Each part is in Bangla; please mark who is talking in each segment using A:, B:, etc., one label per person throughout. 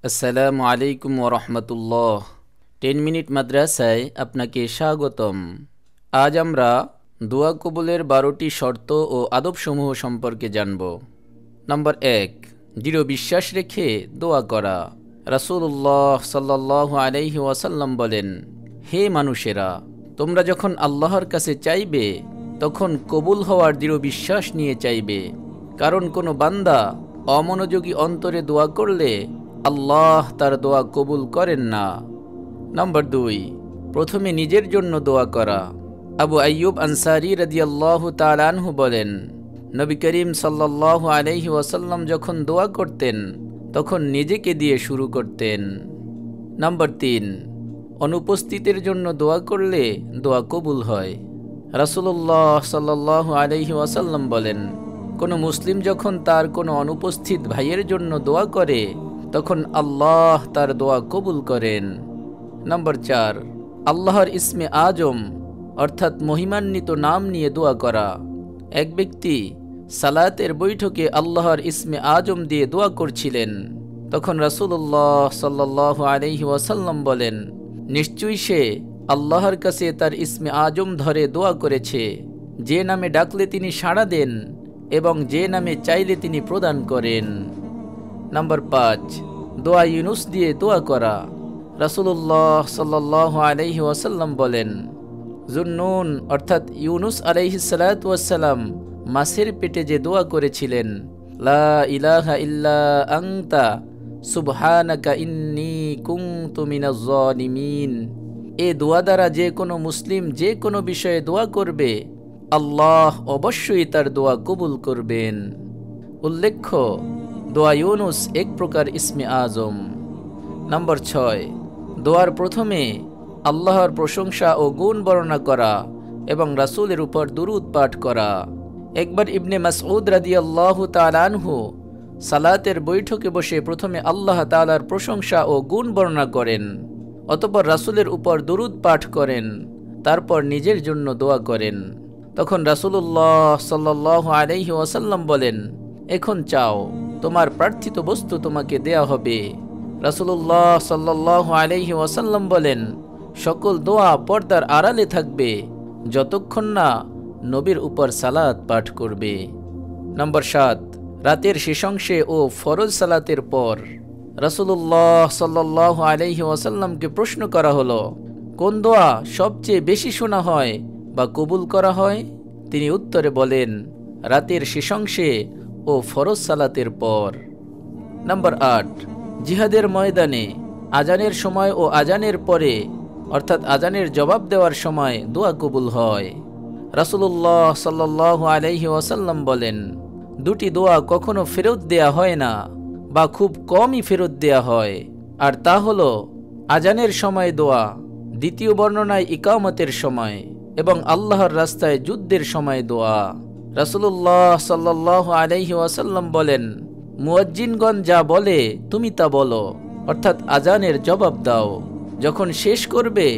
A: আসসালামু আলাইকুম ওরহমতুল্লাহ। 10 মিনিট মাদ্রাসায় আপনাকে স্বাগতম। আজ আমরা দোয়া কবুলের 12টি শর্ত ও আদবসমূহ সম্পর্কে জানব। নম্বর 1, দৃঢ় বিশ্বাস রেখে দোয়া করা। রাসূলুল্লাহ সাল্লাল্লাহু আলাইহি ওয়াসাল্লাম বলেন, হে মানুষেরা, তোমরা যখন আল্লাহর কাছে চাইবে তখন কবুল হওয়ার দৃঢ় বিশ্বাস নিয়ে চাইবে, কারণ কোনো বান্দা অমনোযোগী অন্তরে দোয়া করলে আল্লাহ তার দোয়া কবুল করেন না। নম্বর 2, প্রথমে নিজের জন্য দোয়া করা। আবু আইয়ুব আনসারী রাদিয়াল্লাহু তাআলা আনহু বলেন, নবী করিম সাল্লাল্লাহু আলাইহি ওয়াসাল্লাম যখন দোয়া করতেন তখন নিজেকে দিয়ে শুরু করতেন। নম্বর 3, অনুপস্থিতের জন্য দোয়া করলে দোয়া কবুল হয়। রাসূলুল্লাহ সাল্লাল্লাহু আলাইহি ওয়াসাল্লাম বলেন, কোনো মুসলিম যখন তার কোনো অনুপস্থিত ভাইয়ের জন্য দোয়া করে তখন আল্লাহ তার দোয়া কবুল করেন। নম্বর 4, আল্লাহর ইসমে আজম অর্থাৎ মহিমান্বিত নাম নিয়ে দোয়া করা। এক ব্যক্তি সালাতের বৈঠকে আল্লাহর ইসমে আজম দিয়ে দোয়া করছিলেন। তখন রাসূলুল্লাহ সাল্লাল্লাহু আলাইহি ওয়াসাল্লাম বলেন, নিশ্চয়ই সে আল্লাহর কাছে তার ইসমে আজম ধরে দোয়া করেছে, যে নামে ডাকলে তিনি সাড়া দেন এবং যে নামে চাইলে তিনি প্রদান করেন। নম্বর 5, দোয়া ইউনুস দিয়ে দোয়া করা। রাসূলুল্লাহ সাল্লাল্লাহু আলাইহি ওয়াসাল্লাম বলেন, জুন্নুন অর্থাৎ ইউনুস আলাইহিস সালাতু ওয়াস সালাম মাছের পেটে যে দোয়া করেছিলেন, লা ইলাহা ইল্লা আনতা সুবহানাকা ইন্নী কুনতু মিনাজ জালিমিন, এ দোয়া দ্বারা যে কোনো মুসলিম যে কোনো বিষয়ে দোয়া করবে আল্লাহ অবশ্যই তার দোয়া কবুল করবেন। উল্লেখ্য, দোয়া ইউনুস এক প্রকার ইসমে আজম। নম্বর 6, দোয়ার প্রথমে আল্লাহর প্রশংসা ও গুণ বর্ণনা করা এবং রাসূলের উপর দুরূদ পাঠ করা। একবার ইবনে মাসউদ রাদিয়াল্লাহু তাআলা আনহু সালাতের বৈঠকে বসে প্রথমে আল্লাহ তাআলার প্রশংসা ও গুণ বর্ণনা করেন, অতঃপর রাসূলের উপর দুরূদ পাঠ করেন, তারপর নিজের জন্য দোয়া করেন। তখন রাসূলুল্লাহ সাল্লাল্লাহু আলাইহি ওয়াসাল্লাম বলেন, এখন চাও, তোমার প্রার্থিত বস্তু তোমাকে দেয়া হবে। রাসূলুল্লাহ সাল্লাল্লাহু আলাইহি ওয়াসাল্লাম বলেন, সকল দোয়া পর্দার আড়ালে থাকবে যতক্ষণ না নবীর উপর সালাত পাঠ করবে। নম্বর 7, রাতের শেষাংশে ও ফরজ সালাতের পর। রাসূলুল্লাহ সাল্লাল্লাহু আলাইহি ওয়াসাল্লামকে প্রশ্ন করা হলো, কোন দোয়া সবচেয়ে বেশি শোনা হয় বা কবুল করা হয়? তিনি উত্তরে বলেন, রাতের শেষাংশে ও ফরজ সালাতের পর। নম্বর 8, জিহাদের ময়দানে আজানের সময় ও আজানের পরে অর্থাৎ আজানের জবাব দেওয়ার সময় দোয়া কবুল হয়। রাসূলুল্লাহ সাল্লাল্লাহু আলাইহি ওয়াসাল্লাম বলেন, দুটি দোয়া কখনো ফেরত দেয়া হয় না বা খুব কমই ফেরত দেয়া হয়, আর তা হলো আজানের সময় দোয়া, দ্বিতীয় বর্ণনায় ইকামতের সময় এবং আল্লাহর রাস্তায় যুদ্ধের সময় দোয়া। রাসূলুল্লাহ সাল্লাল্লাহু আলাইহি ওয়াসাল্লাম বলেন, মুয়াজ্জিনগণ যা বলে তুমি তা বলো, অর্থাৎ আজানের জবাব দাও। যখন শেষ করবে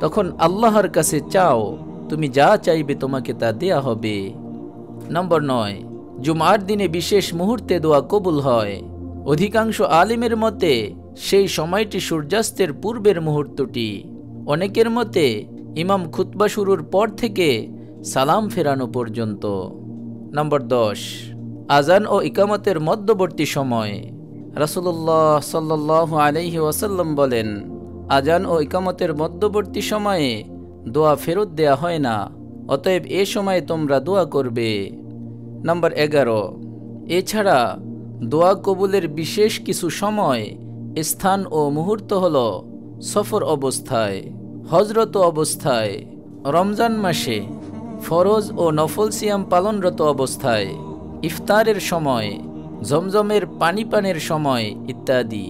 A: তখন আল্লাহর কাছে চাও, তুমি যা চাইবে তোমাকে তা দেয়া হবে। নম্বর 9, জুমার দিনে বিশেষ মুহূর্তে দোয়া কবুল হয়। অধিকাংশ আলিমের মতে সেই সময়টি সূর্যাস্তের পূর্বের মুহূর্তটি, অনেকের মতে ইমাম খুতবা শুরুর পর থেকে সালাম ফেরানো পর্যন্ত। নম্বর 10, আজান ও ইকামতের মধ্যবর্তী সময়। রাসূলুল্লাহ সাল্লাল্লাহু আলাইহি ওয়াসাল্লাম বলেন, আজান ও ইকামতের মধ্যবর্তী সময়ে দোয়া ফেরত দেয়া হয় না, অতএব এ সময়ে তোমরা দোয়া করবে। নম্বর 11, এছাড়া দোয়া কবুলের বিশেষ কিছু সময়, স্থান ও মুহূর্ত হল সফর অবস্থায়, হজরত অবস্থায়, রমজান মাসে, ফরজ ও নফল সিয়াম পালনরত অবস্থায়, ইফতারের সময়, জমজমের পানি পানের সময় ইত্যাদি।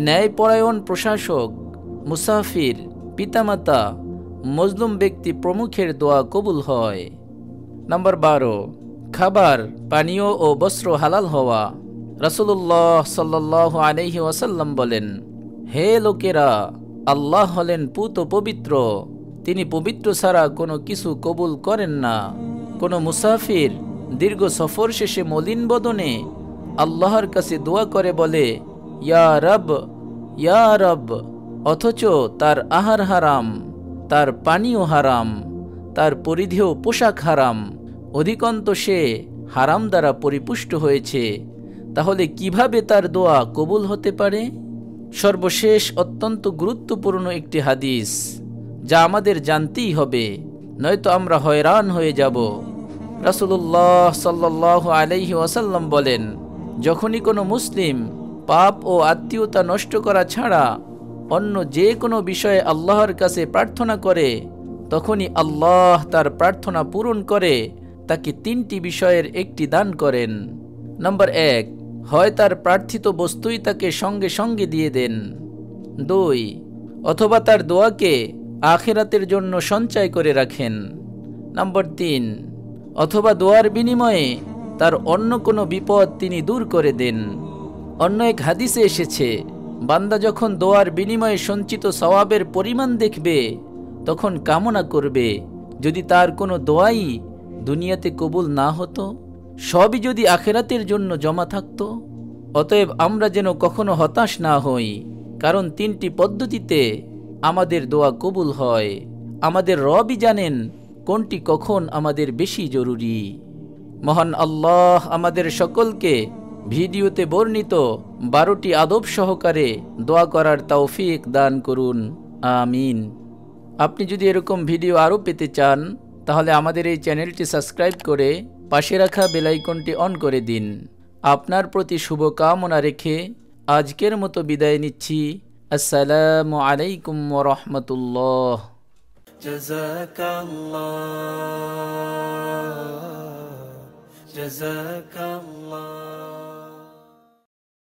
A: ন্যায়পরায়ণ প্রশাসক, মুসাফির, পিতামাতা, মজলুম ব্যক্তি প্রমুখের দোয়া কবুল হয়। নম্বর 12, খাবার, পানীয় ও বস্ত্র হালাল হওয়া। রাসূলুল্লাহ সাল্লাল্লাহু আলাইহি ওয়াসাল্লাম বলেন, হে লোকেরা, আল্লাহ হলেন পুত পবিত্র, তিনি পবিত্র ছাড়া কোনো কিছু কবুল করেন না। কোনো মুসাফির দীর্ঘ সফর শেষে মলিন বদনে আল্লাহর কাছে দোয়া করে বলে, ইয়া রব ইয়া রব, অথচ তার আহার হারাম, তার পানীয় হারাম, তার পরিধেয় পোশাক হারাম, অধিকন্ত সে হারাম দ্বারা পরিপুষ্ট হয়েছে, তাহলে কিভাবে তার দোয়া কবুল হতে পারে? সর্বশেষ অত্যন্ত গুরুত্বপূর্ণ একটি হাদিস, যা আমাদের জানতেই হবে, নয়তো আমরা হয়রান হয়ে যাব। রাসূলুল্লাহ সাল্লাল্লাহু আলাইহি ওয়াসাল্লাম বলেন, যখনই কোনো মুসলিম পাপ ও আত্মীয়তা নষ্ট করা ছাড়া অন্য যে কোনো বিষয়ে আল্লাহর কাছে প্রার্থনা করে, তখনই আল্লাহ তার প্রার্থনা পূরণ করে তাকে 3টি বিষয়ের একটি দান করেন। নম্বর 1, হয় তার প্রার্থিত বস্তুই তাকে সঙ্গে সঙ্গে দিয়ে দেন। 2, অথবা তার দোয়াকে আখিরাতের জন্য সঞ্চয় করে রাখেন। নম্বর 3, অথবা দোয়ার বিনিময়ে তার অন্য কোনো বিপদ তিনি দূর করে দেন। অন্য এক হাদিসে এসেছে, বান্দা যখন দোয়ার বিনিময়ে সঞ্চিত সওয়াবের পরিমাণ দেখবে, তখন কামনা করবে যদি তার কোনো দোয়াই দুনিয়াতে কবুল না হতো, সবই যদি আখিরাতের জন্য জমা থাকত। অতএব আমরা যেন কখনো হতাশ না হই, কারণ 3টি পদ্ধতিতে আমাদের দোয়া কবুল হয়। আমাদের রবই জানেন কোনটি কখন আমাদের বেশি জরুরি। মহান আল্লাহ আমাদের সকলকে ভিডিওতে বর্ণিত 12টি আদব সহকারে দোয়া করার তৌফিক দান করুন, আমিন। আপনি যদি এরকম ভিডিও আরও পেতে চান, তাহলে আমাদের এই চ্যানেলটি সাবস্ক্রাইব করে পাশে রাখা বেল আইকনটি অন করে দিন। আপনার প্রতি শুভকামনা রেখে আজকের মতো বিদায় নিচ্ছি। আসসালামু আলাইকুম ওয়া রাহমাতুল্লাহ।
B: জাযাকাল্লাহ।